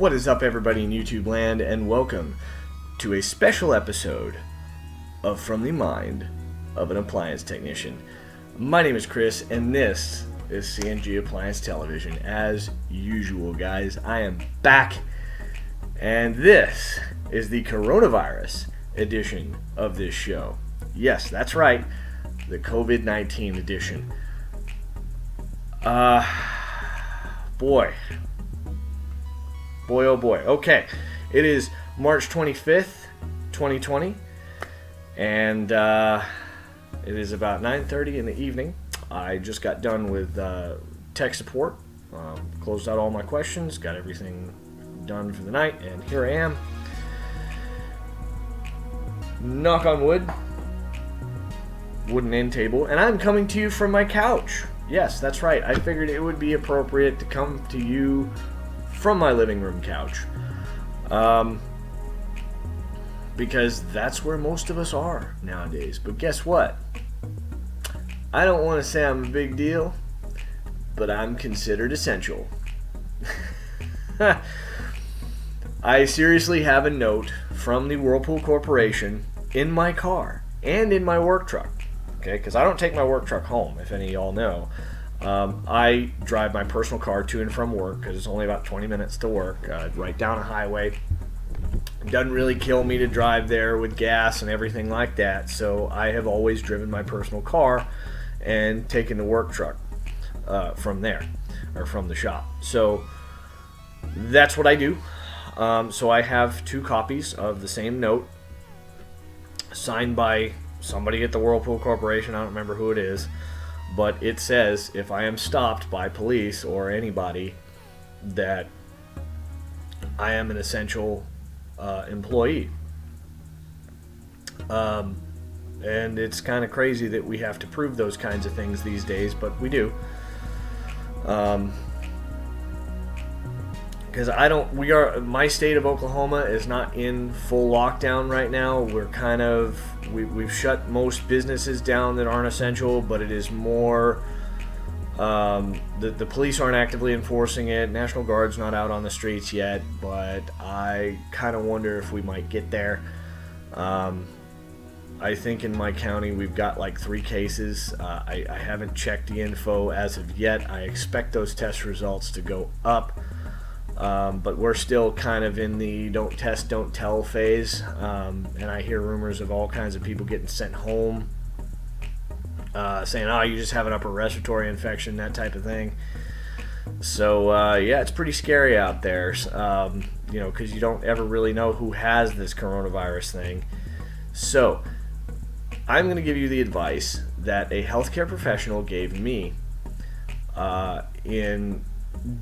What is up, everybody in YouTube land, and welcome to a special episode of From the Mind of an Appliance Technician. My name is Chris, and this is CNG Appliance Television. As usual, guys, I am back, and this is the coronavirus edition of this show. Yes, that's right, the COVID-19 edition. Boy, oh boy. Okay, it is March 25th, 2020, and it is about 9:30 in the evening. I just got done with tech support, closed out all my questions, got everything done for the night, and here I am. Knock on wood, wooden end table, and I'm coming to you from my couch. Yes, that's right. I figured it would be appropriate to come to you from my living room couch, because that's where most of us are nowadays. But guess what? I don't want to say I'm a big deal, but I'm considered essential. I seriously have a note from the Whirlpool Corporation in my car and in my work truck. Okay, because I don't take my work truck home, if any of y'all know. I drive my personal car to and from work because it's only about 20 minutes to work, right down a highway. It doesn't really kill me to drive there with gas and everything like that, so I have always driven my personal car and taken the work truck from there, or from the shop. So that's what I do. So I have 2 copies of the same note, signed by somebody at the Whirlpool Corporation. I don't remember who it is, but it says if I am stopped by police or anybody that I am an essential employee. And it's kind of crazy that we have to prove those kinds of things these days, but we do. Because my state of Oklahoma is not in full lockdown right now. We're kind of, we've shut most businesses down that aren't essential, but it is more, the police aren't actively enforcing it. National Guard's not out on the streets yet, but I kind of wonder if we might get there. I think in my county we've got like 3 cases. I haven't checked the info as of yet. I expect those test results to go up. But we're still kind of in the don't test, don't tell phase, and I hear rumors of all kinds of people getting sent home, saying, oh, you just have an upper respiratory infection, that type of thing. So, yeah, it's pretty scary out there, because you don't ever really know who has this coronavirus thing. So, I'm going to give you the advice that a healthcare professional gave me in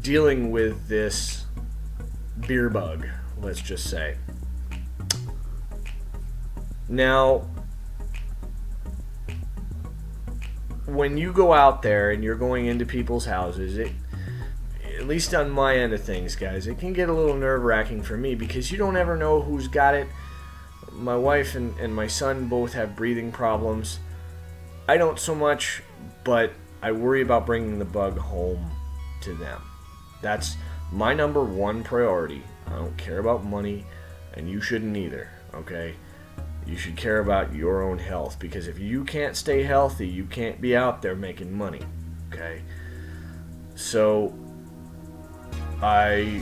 dealing with this beer bug, let's just say. Now, when you go out there and you're going into people's houses, at least on my end of things, guys, it can get a little nerve-wracking for me because you don't ever know who's got it. My wife and my son both have breathing problems. I don't so much, but I worry about bringing the bug home to them. That's my number one priority. I don't care about money, and you shouldn't either, okay? You should care about your own health, because if you can't stay healthy, you can't be out there making money, okay? So I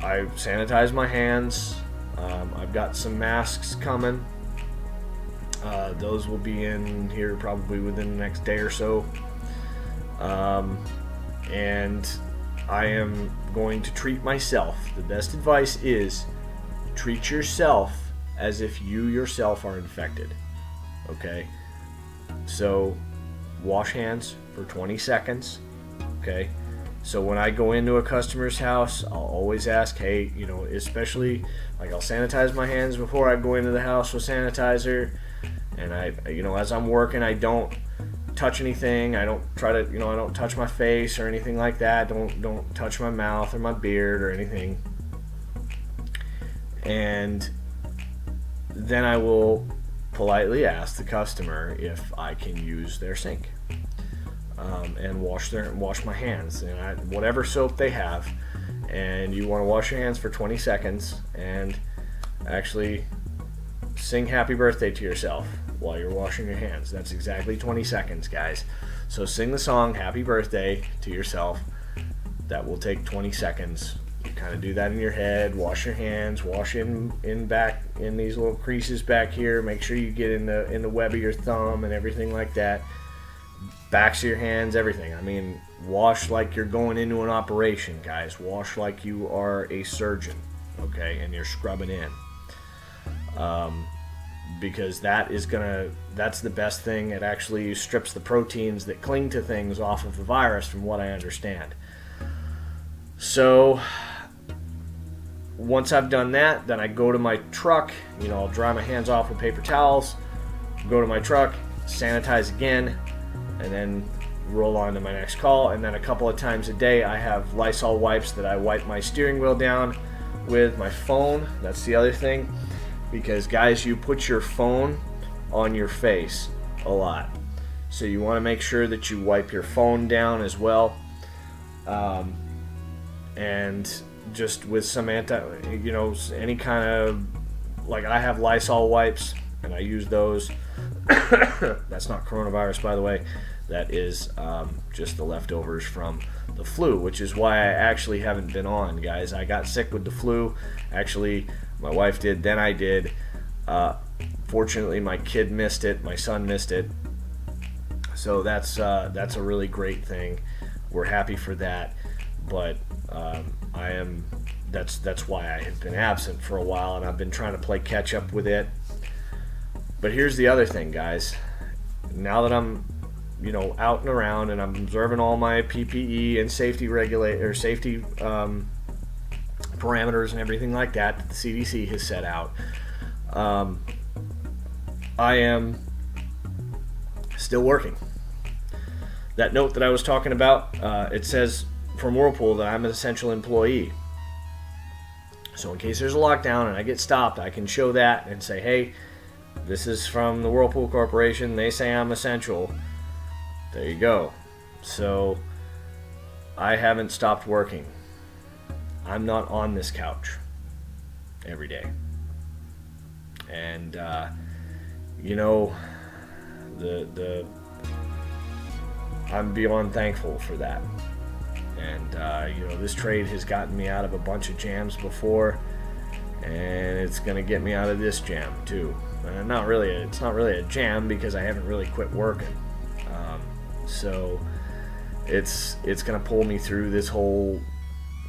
sanitize my hands. I've got some masks coming. Those will be in here probably within the next day or so. And I am going to treat myself. The best advice is treat yourself as if you yourself are infected. Okay? So wash hands for 20 seconds. Okay? So when I go into a customer's house, I'll always ask, hey, especially like I'll sanitize my hands before I go into the house with sanitizer. And as I'm working, I don't touch anything. I don't try to, I don't touch my face or anything like that. Don't touch my mouth or my beard or anything. And then I will politely ask the customer if I can use their sink. and wash my hands and whatever soap they have, and you want to wash your hands for 20 seconds and actually sing happy birthday to yourself while you're washing your hands. That's exactly 20 seconds, guys. So sing the song happy birthday to yourself. That will take 20 seconds. You kind of do that in your head, wash your hands, wash in back in these little creases back here. Make sure you get in the web of your thumb and everything like that. Backs of your hands, everything. I mean, wash like you're going into an operation, guys. Wash like you are a surgeon, okay? And you're scrubbing in. Because that's the best thing. It actually strips the proteins that cling to things off of the virus, from what I understand. So once I've done that, then I go to my truck. I'll dry my hands off with paper towels, go to my truck, sanitize again, and then roll on to my next call. And then a couple of times a day I have Lysol wipes that I wipe my steering wheel down with. My phone, that's the other thing, because guys, you put your phone on your face a lot, so you want to make sure that you wipe your phone down as well. And just with some any kind of, like, I have Lysol wipes and I use those. That's not coronavirus, by the way. That is just the leftovers from the flu, which is why I actually haven't been on, guys. I got sick with the flu. Actually, my wife did, then I did. Fortunately, my kid missed it. My son missed it. So that's a really great thing. We're happy for that. But that's why I have been absent for a while, and I've been trying to play catch up with it. But here's the other thing, guys. Now that I'm out and around and I'm observing all my PPE and safety parameters and everything like that the CDC has set out, I am still working. That note that I was talking about, it says from Whirlpool that I'm an essential employee. So in case there's a lockdown and I get stopped, I can show that and say, hey, this is from the Whirlpool Corporation. They say I'm essential. There you go. So I haven't stopped working. I'm not on this couch every day. And I'm beyond thankful for that. And this trade has gotten me out of a bunch of jams before, and it's going to get me out of this jam too. And it's not really a jam because I haven't really quit working. So it's going to pull me through this whole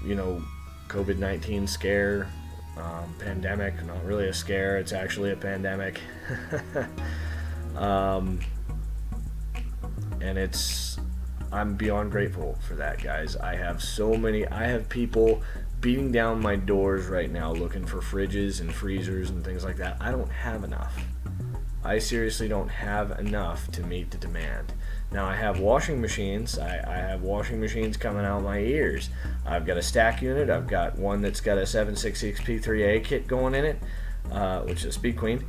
COVID-19 scare, pandemic. Not really a scare, it's actually a pandemic. And I'm beyond grateful for that, guys. I have people beating down my doors right now looking for fridges and freezers and things like that. I don't have enough. I seriously don't have enough to meet the demand. Now, I have washing machines. I have washing machines coming out my ears. I've got a stack unit. I've got one that's got a 766P3A kit going in it, which is a Speed Queen.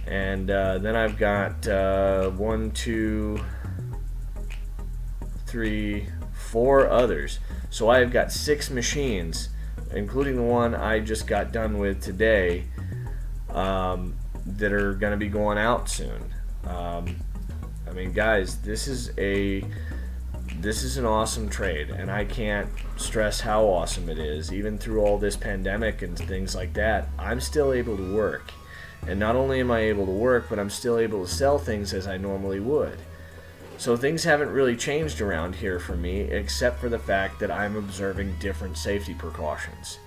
And then I've got 4 others. So I've got 6 machines, including the one I just got done with today, that are going to be going out soon. I mean, guys, this is an awesome trade, and I can't stress how awesome it is. Even through all this pandemic and things like that, I'm still able to work. And not only am I able to work, but I'm still able to sell things as I normally would. So things haven't really changed around here for me, except for the fact that I'm observing different safety precautions.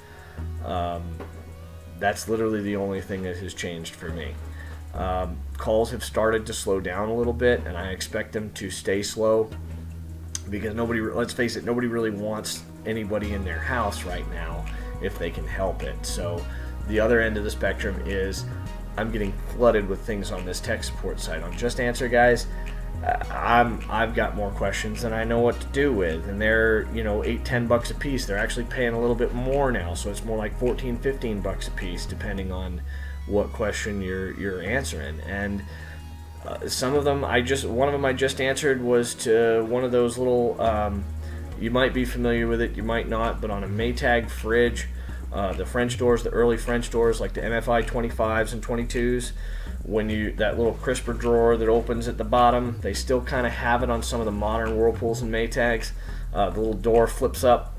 That's literally the only thing that has changed for me. Calls have started to slow down a little bit, and I expect them to stay slow because let's face it, nobody really wants anybody in their house right now if they can help it. So the other end of the spectrum is I'm getting flooded with things on this tech support site. On Just Answer, guys, I've got more questions than I know what to do with, and they're $8-10 a piece. They're actually paying a little bit more now, so it's more like $14-15 a piece depending on what question you're answering. And some of them one of them I just answered was to one of those little You might be familiar with it, you might not, but on a Maytag fridge, the French doors, the early French doors, like the MFI 25s and 22s, that little crisper drawer that opens at the bottom, they still kind of have it on some of the modern Whirlpools and Maytags. The little door flips up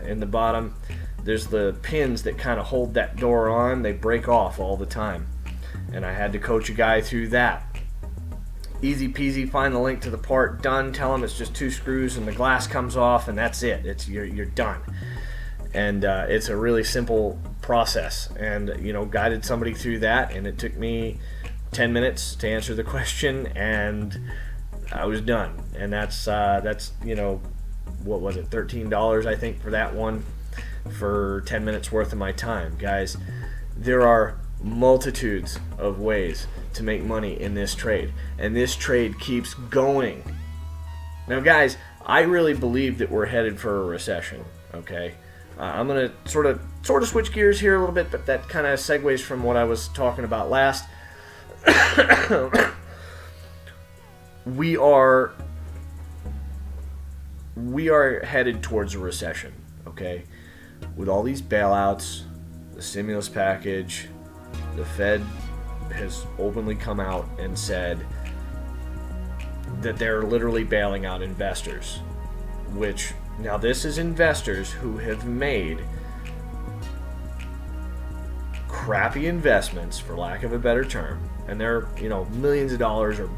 in the bottom. There's the pins that kind of hold that door on. They break off all the time, and I had to coach a guy through that. Easy peasy, find the link to the part, done. Tell him it's just 2 screws and the glass comes off, and that's it. You're done. And it's a really simple process, and guided somebody through that, and it took me 10 minutes to answer the question, and I was done. And that's what was it, $13 I think for that one, for 10 minutes worth of my time. Guys, there are multitudes of ways to make money in this trade, and this trade keeps going. Now guys, I really believe that we're headed for a recession. Okay, I'm gonna sort of switch gears here a little bit, but that kind of segues from what I was talking about last. we are headed towards a recession, okay? With all these bailouts, the stimulus package, the Fed has openly come out and said that they're literally bailing out investors, which, now this is investors who have made crappy investments, for lack of a better term, and they're millions of dollars or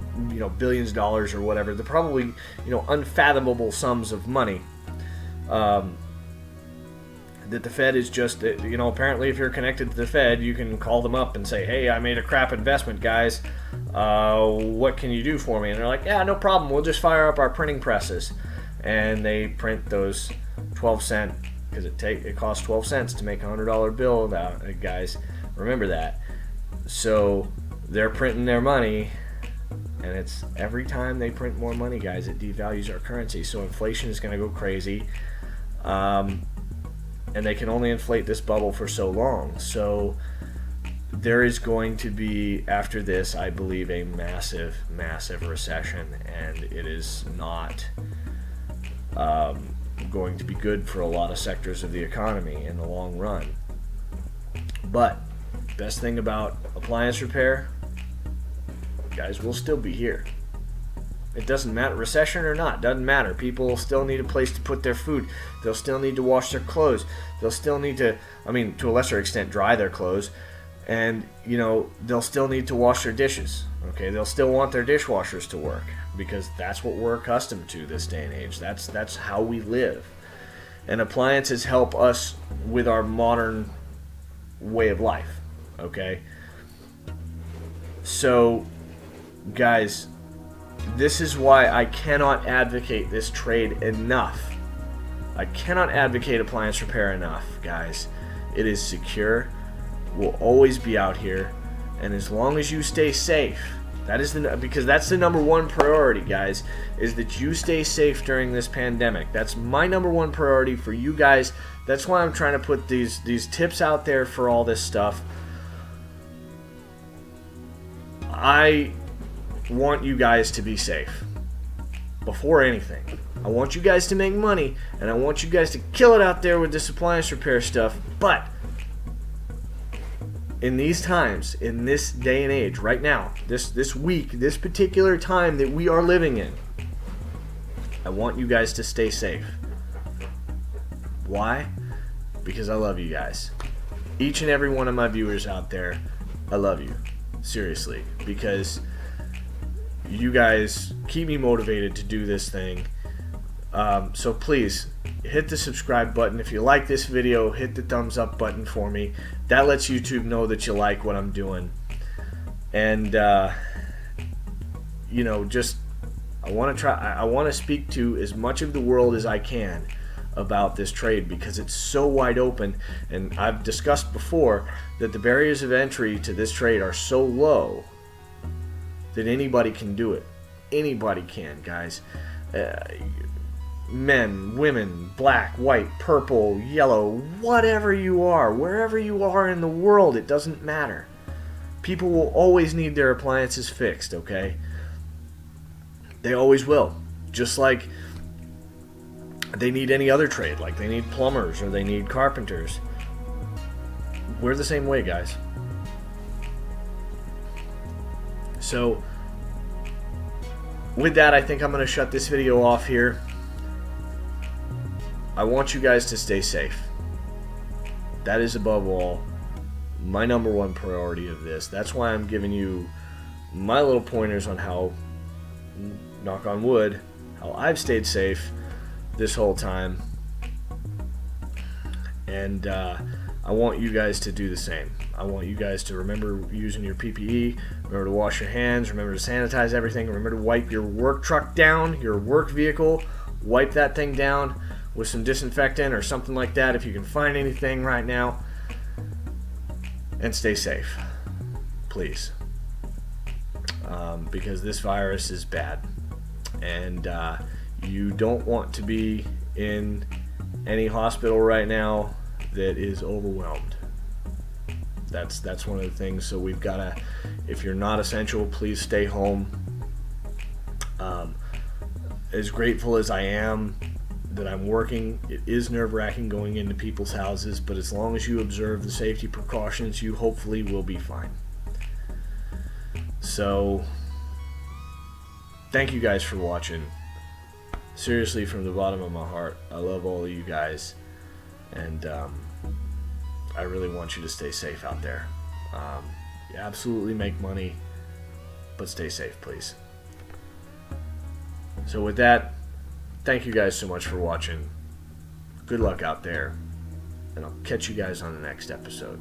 billions of dollars or whatever. They're probably unfathomable sums of money that the Fed is just apparently if you're connected to the Fed, you can call them up and say, hey, I made a crap investment, guys, what can you do for me? And they're like, yeah, no problem, we'll just fire up our printing presses, and they print those 12-cent, because it costs 12 cents to make a $100 bill now, guys, remember that. So they're printing their money, and it's every time they print more money, guys, it devalues our currency. So inflation is going to go crazy, and they can only inflate this bubble for so long. So there is going to be, after this, I believe, a massive, massive recession, and it is not going to be good for a lot of sectors of the economy in the long run. But best thing about appliance repair, guys, we'll still be here. It doesn't matter, recession or not, doesn't matter. People still need a place to put their food. They'll still need to wash their clothes. They'll still need to, to a lesser extent, dry their clothes. And, they'll still need to wash their dishes. Okay, they'll still want their dishwashers to work, because that's what we're accustomed to this day and age. That's how we live. And appliances help us with our modern way of life. Okay? So, guys, this is why I cannot advocate this trade enough. I cannot advocate appliance repair enough, guys. It is secure. We'll always be out here, and as long as you stay safe, because that's the number one priority, guys, is that you stay safe during this pandemic. That's my number one priority for you guys. That's why I'm trying to put these tips out there for all this stuff. I want you guys to be safe before anything. I want you guys to make money, and I want you guys to kill it out there with this appliance repair stuff. But in these times, in this day and age, right now, this week, this particular time that we are living in, I want you guys to stay safe. Why? Because I love you guys. Each and every one of my viewers out there, I love you. Seriously. Because you guys keep me motivated to do this thing. So please, hit the subscribe button. If you like this video, hit the thumbs up button for me. That lets YouTube know that you like what I'm doing. And just I want to speak to as much of the world as I can about this trade, because it's so wide open, and I've discussed before that the barriers of entry to this trade are so low that anybody can do it. Anybody can, guys. Men, women, black, white, purple, yellow, whatever you are, wherever you are in the world, it doesn't matter. People will always need their appliances fixed, okay? They always will. Just like they need any other trade, like they need plumbers or they need carpenters. We're the same way, guys. So with that, I think I'm going to shut this video off here. I want you guys to stay safe. That is above all my number one priority of this. That's why I'm giving you my little pointers on how, knock on wood, how I've stayed safe this whole time. And I want you guys to do the same. I want you guys to remember using your PPE, remember to wash your hands, remember to sanitize everything, remember to wipe your work truck down, your work vehicle, wipe that thing down with some disinfectant or something like that if you can find anything right now. And stay safe, please. Because this virus is bad. And you don't want to be in any hospital right now that is overwhelmed. That's one of the things. So we've got to, if you're not essential, please stay home. As grateful as I am that I'm working, it is nerve-wracking going into people's houses, but as long as you observe the safety precautions, you hopefully will be fine. So thank you guys for watching. Seriously, from the bottom of my heart, I love all of you guys, and I really want you to stay safe out there. You absolutely make money, but stay safe, please. So with that, thank you guys so much for watching. Good luck out there, and I'll catch you guys on the next episode.